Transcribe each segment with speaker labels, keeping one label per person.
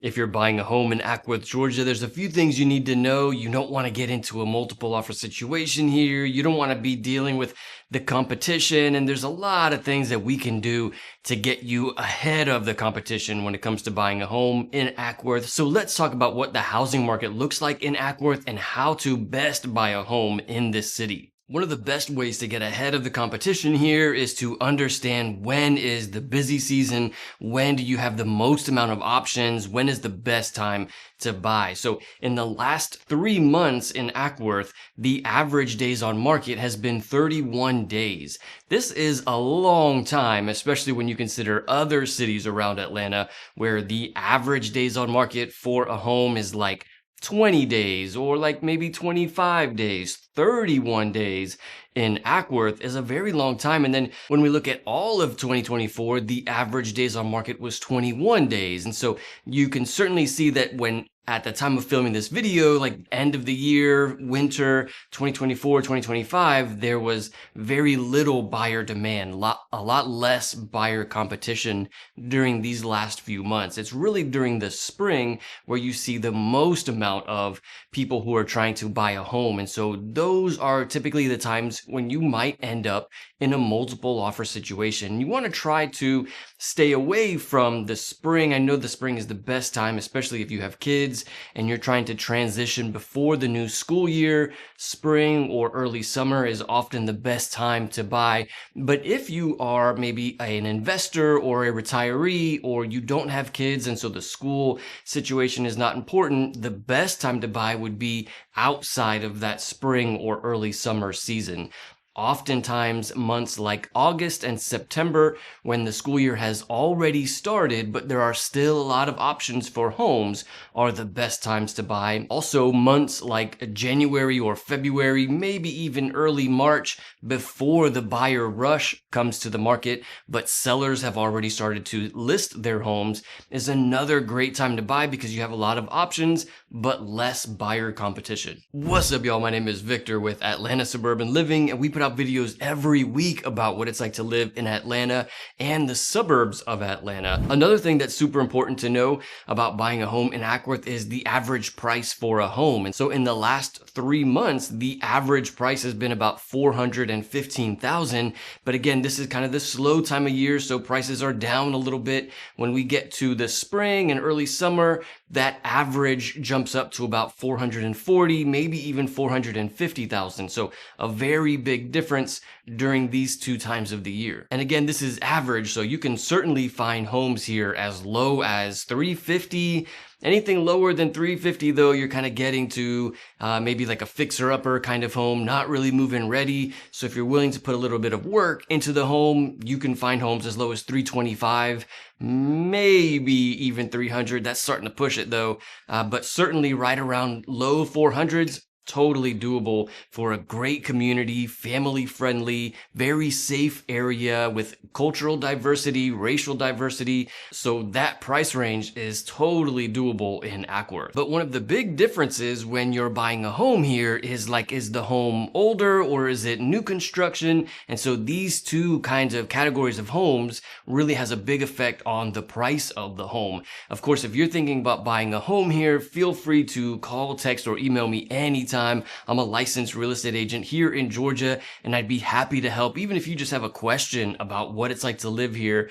Speaker 1: If you're buying a home in Acworth, Georgia, there's a few things you need to know. You don't want to get into a multiple offer situation here. You don't want to be dealing with the competition. And there's a lot of things that we can do to get you ahead of the competition when it comes to buying a home in Acworth. So let's talk about what the housing market looks like in Acworth and how to best buy a home in this city. One of the best ways to get ahead of the competition here is to understand when is the busy season, when do you have the most amount of options, when is the best time to buy. So in the last 3 months in Acworth, the average days on market has been 31 days. This is a long time, especially when you consider other cities around Atlanta where the average days on market for a home is like 20 days or like maybe 25 days. 31 days in Acworth is a very long time. And then when we look at all of 2024, the average days on market was 21 days. And so you can certainly see that when at the time of filming this video, like end of the year, winter, 2024, 2025, there was very little buyer demand, a lot less buyer competition during these last few months. It's really during the spring where you see the most amount of people who are trying to buy a home. And so those are typically the times when you might end up in a multiple offer situation. You want to try to stay away from the spring. I know the spring is the best time, especially if you have kids and you're trying to transition before the new school year. Spring or early summer is often the best time to buy. But if you are maybe an investor or a retiree, or you don't have kids and so the school situation is not important, the best time to buy would be outside of that spring or early summer season. Oftentimes months like August and September, when the school year has already started, but there are still a lot of options for homes, are the best times to buy. Also, months like January or February, maybe even early March, before the buyer rush comes to the market, but sellers have already started to list their homes, is another great time to buy because you have a lot of options, but less buyer competition. What's up, y'all? My name is Victor with Atlanta Suburban Living, and we put out videos every week about what it's like to live in Atlanta and the suburbs of Atlanta. Another thing that's super important to know about buying a home in Acworth is the average price for a home. And so in the last 3 months, the average price has been about $415,000. But again, this is kind of the slow time of year, so prices are down a little bit. When we get to the spring and early summer, that average jumps up to about 440, maybe even 450,000. So a very big difference during these two times of the year. And again, this is average, so you can certainly find homes here as low as 350. Anything lower than 350 though, you're kind of getting to maybe like a fixer-upper kind of home, not really move-in ready. So if you're willing to put a little bit of work into the home, you can find homes as low as 325, maybe even 300. That's starting to push it though, but certainly right around low 400s. Totally doable for a great community, family friendly, very safe area with cultural diversity, racial diversity. So that price range is totally doable in Acworth. But one of the big differences when you're buying a home here is like, is the home older or is it new construction? And so these two kinds of categories of homes really has a big effect on the price of the home. Of course, if you're thinking about buying a home here, feel free to call, text, or email me anytime. I'm a licensed real estate agent here in Georgia, and I'd be happy to help. Even if you just have a question about what it's like to live here,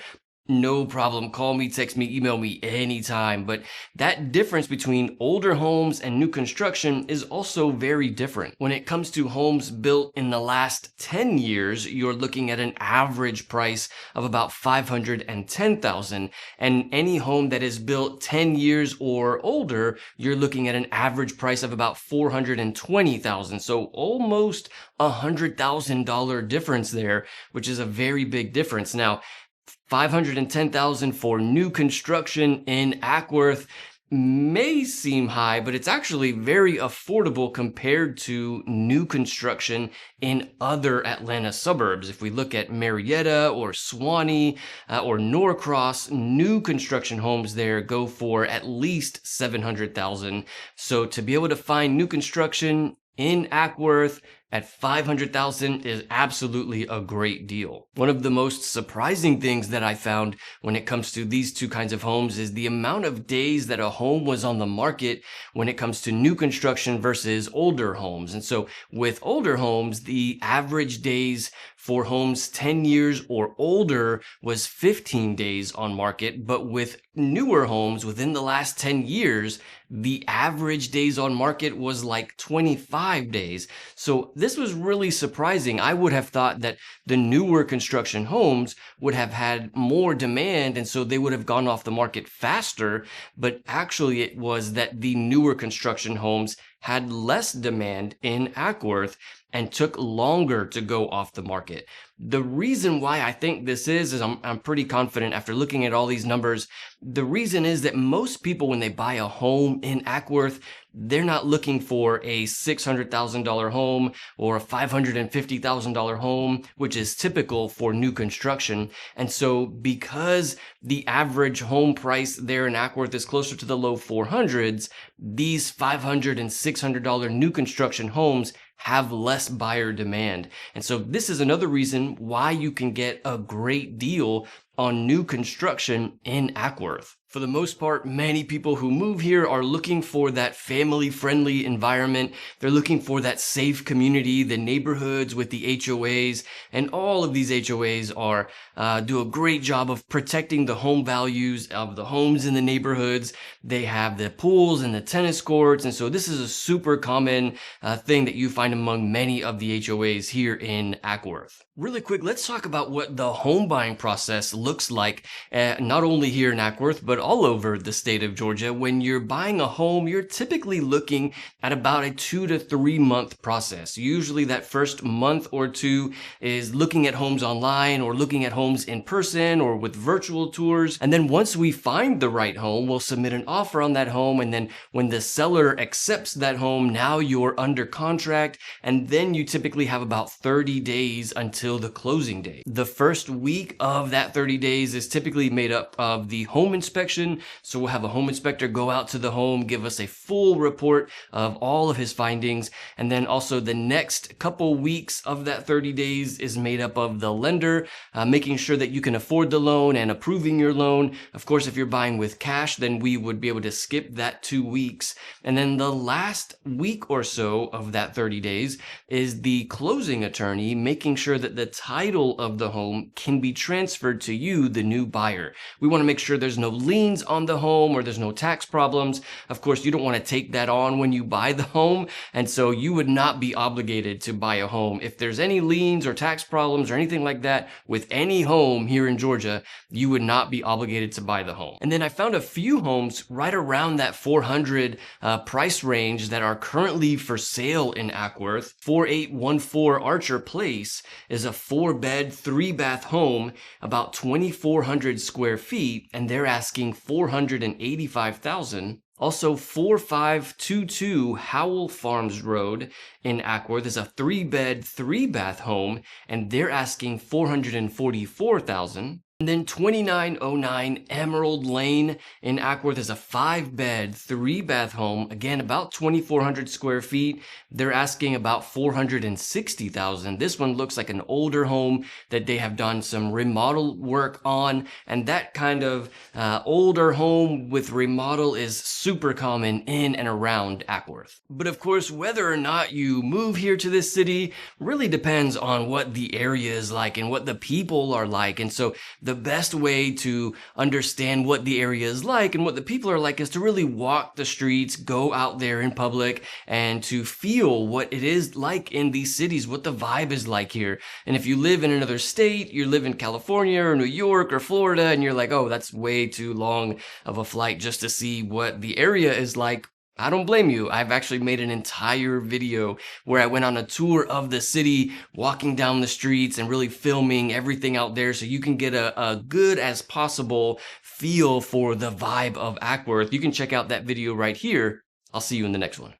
Speaker 1: no problem. Call me, text me, email me anytime. But that difference between older homes and new construction is also very different. When it comes to homes built in the last 10 years, you're looking at an average price of about $510,000. And any home that is built 10 years or older, you're looking at an average price of about $420,000. So almost $100,000 difference there, which is a very big difference. Now, $510,000 for new construction in Acworth may seem high, but it's actually very affordable compared to new construction in other Atlanta suburbs. If we look at Marietta or Suwanee or Norcross, new construction homes there go for at least $700,000. So to be able to find new construction in Acworth, at $500,000 is absolutely a great deal. One of the most surprising things that I found when it comes to these two kinds of homes is the amount of days that a home was on the market when it comes to new construction versus older homes. And so with older homes, the average days for homes 10 years or older was 15 days on market, but with newer homes within the last 10 years, the average days on market was like 25 days. So this was really surprising. I would have thought that the newer construction homes would have had more demand, and so they would have gone off the market faster, but actually it was that the newer construction homes had less demand in Acworth and took longer to go off the market. The reason why I think this is I'm pretty confident after looking at all these numbers. The reason is that most people, when they buy a home in Acworth, they're not looking for a $600,000 home or a $550,000 home, which is typical for new construction. And so because the average home price there in Acworth is closer to the low 400s, these $500 and $600 new construction homes have less buyer demand. And so this is another reason why you can get a great deal on new construction in Acworth. For the most part, many people who move here are looking for that family-friendly environment. They're looking for that safe community, the neighborhoods with the HOAs, and all of these HOAs do a great job of protecting the home values of the homes in the neighborhoods. They have the pools and the tennis courts, and so this is a super common thing that you find among many of the HOAs here in Acworth. Really quick, let's talk about what the home buying process looks like, not only here in Acworth, but all over the state of Georgia. When you're buying a home, you're typically looking at about a 2 to 3 month process. Usually that first month or two is looking at homes online or looking at homes in person or with virtual tours. And then once we find the right home, we'll submit an offer on that home. And then when the seller accepts that home, now you're under contract. And then you typically have about 30 days until the closing date. The first week of that 30 days is typically made up of the home inspection. So we'll have a home inspector go out to the home, give us a full report of all of his findings. And then also the next couple weeks of that 30 days is made up of the lender, making sure that you can afford the loan and approving your loan. Of course, if you're buying with cash, then we would be able to skip that 2 weeks. And then the last week or so of that 30 days is the closing attorney making sure that the title of the home can be transferred to you, the new buyer. We want to make sure there's no liens on the home or there's no tax problems. Of course, you don't want to take that on when you buy the home. And so you would not be obligated to buy a home. If there's any liens or tax problems or anything like that with any home here in Georgia, you would not be obligated to buy the home. And then I found a few homes right around that 400 price range that are currently for sale in Acworth. 4814 Archer Place is a 4-bed, 3-bath home, about 2,400 square feet, and they're asking $485,000. Also, 4522 Howell Farms Road in Acworth is a 3-bed, 3-bath home, and they're asking $444,000. And then 2909 Emerald Lane in Acworth is a 5-bed, 3-bath home. Again, about 2,400 square feet. They're asking about $460,000. This one looks like an older home that they have done some remodel work on. And that kind of older home with remodel is super common in and around Acworth. But of course, whether or not you move here to this city really depends on what the area is like and what the people are like. And so the best way to understand what the area is like and what the people are like is to really walk the streets, go out there in public, and to feel what it is like in these cities, what the vibe is like here. And if you live in another state, you live in California or New York or Florida, and you're like, oh, that's way too long of a flight just to see what the area is like, I don't blame you. I've actually made an entire video where I went on a tour of the city, walking down the streets and really filming everything out there so you can get a good as possible feel for the vibe of Acworth. You can check out that video right here. I'll see you in the next one.